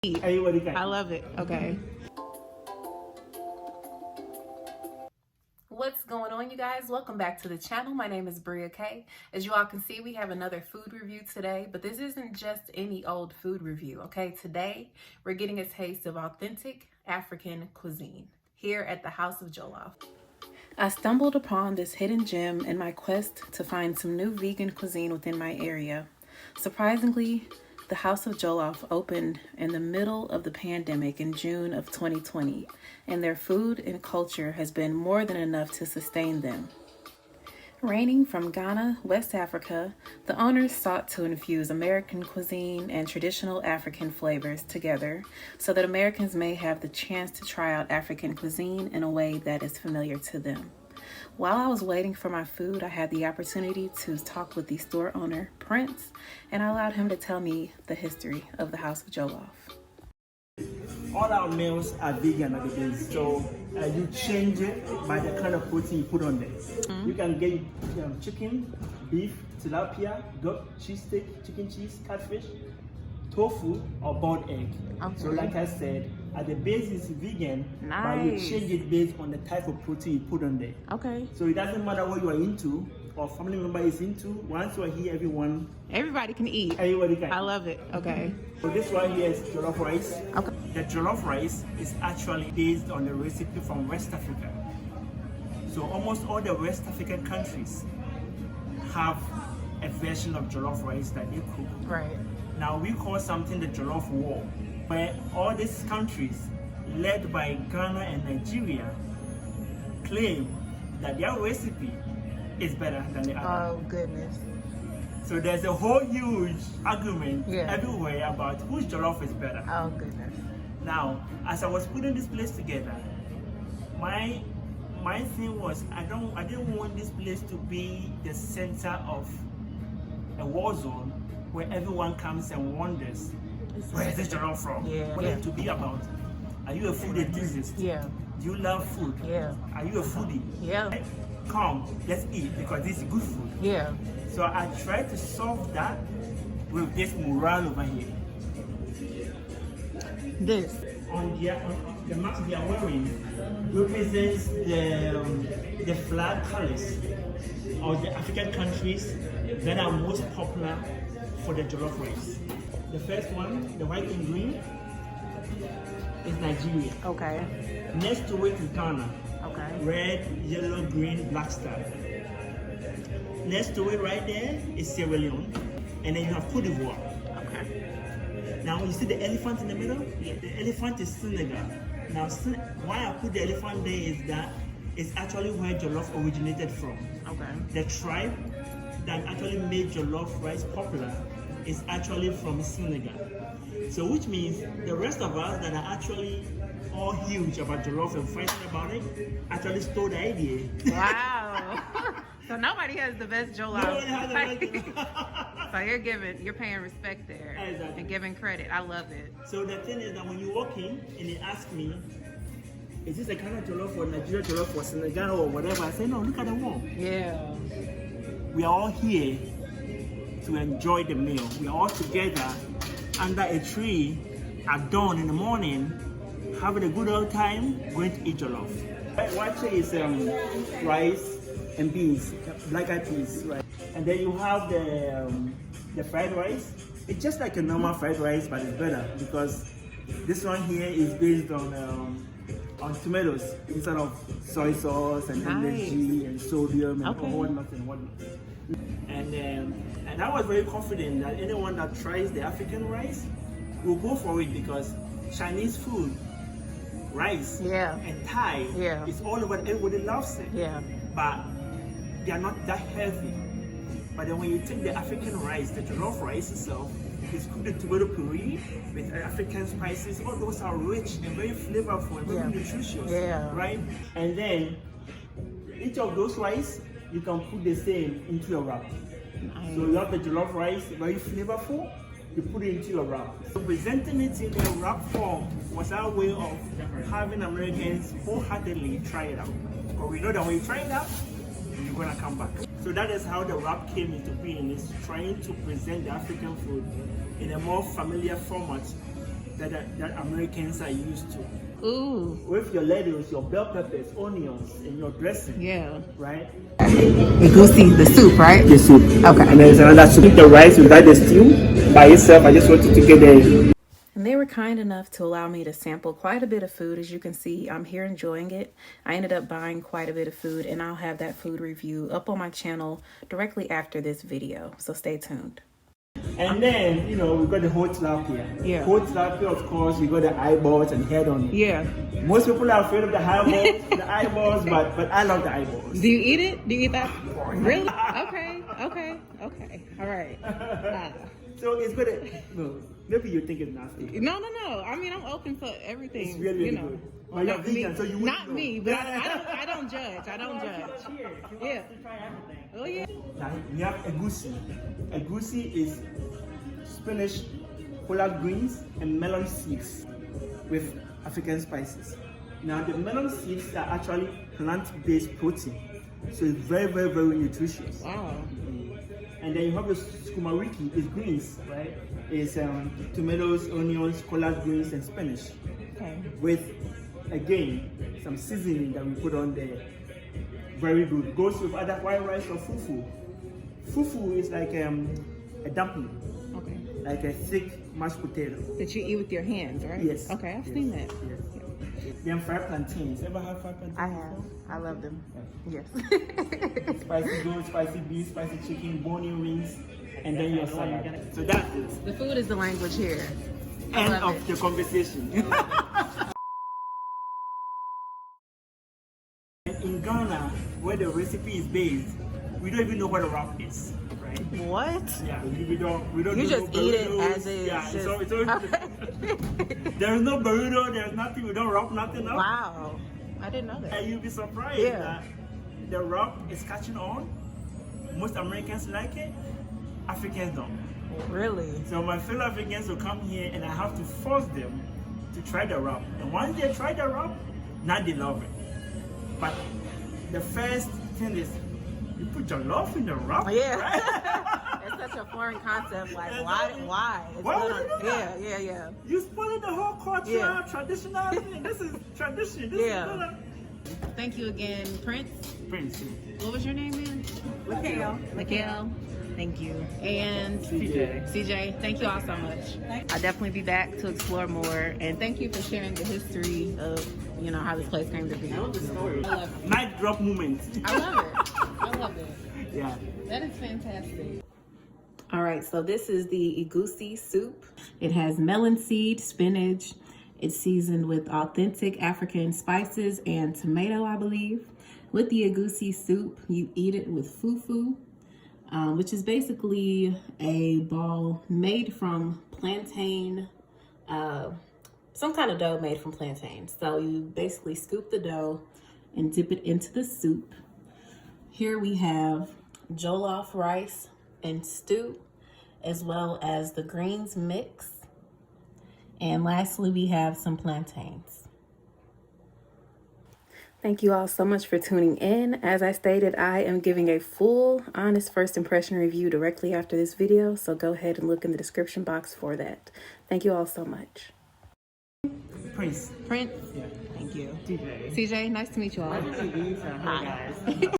I love it. Okay. What's going on, you guys? Welcome back to the channel. My name is Bria K. As you all can see, we have another food review today, but this isn't just any old food review, okay? Today, we're getting a taste of authentic African cuisine here at the House of Jollof. I stumbled upon this hidden gem in my quest to find some new vegan cuisine within my area. Surprisingly, the House of Jollof opened in the middle of the pandemic in June of 2020, and their food and culture has been more than enough to sustain them. Reigning from Ghana, West Africa, the owners sought to infuse American cuisine and traditional African flavors together so that Americans may have the chance to try out African cuisine in a way that is familiar to them. While I was waiting for my food, I had the opportunity to talk with the store owner, Prince, and I allowed him to tell me the history of the House of Jollof. All our meals are vegan at the base, so you change it by the kind of protein you put on there. You can get chicken, beef, tilapia, duck, cheese steak, chicken cheese, catfish, tofu, or boiled egg. Okay. So like I said, at the base it's vegan, Nice. but you change it based on the type of protein you put on there. Okay. So it doesn't matter what you are into or family member is into. Once you are here, Everybody can eat. everybody can. I love it. Okay. So this one here is jollof rice. Okay. The jollof rice is actually based on the recipe from West Africa. So almost all the West African countries have a version of jollof rice that they cook. Right. Now we call something the jollof war, where all these countries, led by Ghana and Nigeria, claim that their recipe is better than the other. Oh, goodness. So there's a whole huge argument Yeah. everywhere about whose jollof is better. Oh, goodness. Now, as I was putting this place together, my thing was I didn't want this place to be the center of a war zone where everyone comes and wonders where is this jollof from? Yeah. What it to be about? Are you a food enthusiast? Yeah. Do you love food? Yeah. Are you a foodie? Yeah. Come, let's eat because this is good food. Yeah. So I tried to solve that with this mural over here. This. On the mask they are wearing represents the flag colors of the African countries that are most popular for the jollof rice. The first one, the white and green, is Nigeria. Okay. Next to it is Ghana. Okay. Red, yellow, green, black star. Next to it right there is Sierra Leone. And then you have Cote d'Ivoire. Okay. Now you see the elephant in the middle? The elephant is Senegal. Now why I put the elephant there is that it's actually where jollof originated from. Okay. The tribe that actually made jollof rice popular is actually from Senegal. So which means the rest of us that are actually all huge about jollof and fighting about it actually stole the idea. Wow. So nobody has the best jollof. Nobody has the best jollof. So you're paying respect there. Exactly. And giving credit. I love it. So the thing is that when you walk in and they ask me, is this a kind of jollof for Nigeria, jollof for Senegal or whatever? I say, no, look at the wall. Yeah. We are all here to enjoy the meal. We are all together under a tree at dawn in the morning, having a good old time, going to eat jollof. Wache is rice and beans, black eyed peas, right? And then you have the fried rice. It's just like a normal fried rice, but it's better because this one here is based on tomatoes instead of soy sauce and energy and sodium and whatnot and whatnot. And I was very confident that anyone that tries the African rice will go for it because Chinese food, rice and Thai is all over. Everybody loves it. Yeah. But they are not that heavy. But then when you take the African rice, the jollof rice itself, it's cooked in tomato puree with African spices. All those are rich and very flavorful and very nutritious, right? And then each of those rice, you can put the same into your wrap. Nice. So you have the jollof rice, very flavorful. You put it into your wrap. So presenting it in a wrap form was our way of having Americans wholeheartedly try it out. But we know that when you try it out, you're gonna come back. So that is how the wrap came into being. It's trying to present the African food in a more familiar format that Americans are used to. Ooh. With your lettuce, your bell peppers, onions, and your dressing. Yeah. Right? Egusi, the soup, right? The soup. Okay. And there's another soup. The rice without the stew by itself. I just wanted to get the. And they were kind enough to allow me to sample quite a bit of food. As you can see, I'm here enjoying it. I ended up buying quite a bit of food, and I'll have that food review up on my channel directly after this video. So stay tuned. And then, we got the whole tilapia. Yeah. Whole tilapia, of course, we got the eyeballs and head on it. Yeah. Most people are afraid of the eyeballs, but I love the eyeballs. Do you eat it? Do you eat that? Really? Okay. All right. So it's good. Maybe you think it's nasty. No. I mean, I'm open for everything. It's really good. Well, you're vegan, so you wouldn't not know. me, but I don't judge. Cheers. Yeah. To try everything. Oh yeah. Now, we have egusi. Egusi is spinach, collard greens, and melon seeds with African spices. Now, the melon seeds are actually plant-based protein, so it's very, very, very nutritious. Wow. And then you have the skumariki, it's greens, right? It's tomatoes, onions, collard greens, and spinach. Okay. With, again, some seasoning that we put on there. Very good. Goes with either white rice or fufu. Fufu is like a dumpling. Okay. Like a thick mashed potato. That you eat with your hands, right? Yes. Okay, I've seen that. Yes. Then fried plantains. Ever have fried plantains? I have. I love them. Yes. Spicy goat, spicy beef, spicy chicken, bone wings, and then your salad. So that's it. The food is the language here. End of the conversation. In Ghana, where the recipe is based, we don't even know what a wrap is, right? What? Yeah, we don't. You just eat it as is. Yeah, just... so there is no burrito. There's nothing. We don't wrap nothing up. Wow, I didn't know that. And you'll be surprised that the wrap is catching on. Most Americans like it. Africans don't. Really? So my fellow Africans will come here, and I have to force them to try the wrap. And once they try the wrap, now they love it. But the first thing is, you put jollof in the wrap. Yeah. Right? It's such a foreign concept. Like, why? It's Why would you do that? Yeah. You spoiled the whole culture, traditional thing. This is tradition. This is not Thank you again, Prince. Prince. What was your name, man? Mikhail. Thank you. And CJ, thank you all so much. I'll definitely be back to explore more. And thank you for sharing the history of, how this place came to be. I love it. Mic drop moment. I love it. Yeah. That is fantastic. All right, so this is the Egusi Soup. It has melon seed, spinach. It's seasoned with authentic African spices and tomato, I believe. With the Egusi Soup, you eat it with fufu, which is basically a ball made from plantain, some kind of dough made from plantains. So you basically scoop the dough and dip it into the soup. Here we have jollof rice and stew, as well as the greens mix. And lastly, we have some plantains. Thank you all so much for tuning in. As I stated, I am giving a full, honest first impression review directly after this video, so go ahead and look in the description box for that. Thank you all so much. Prince. Yeah. Thank you. CJ, nice to meet you all. Hi guys.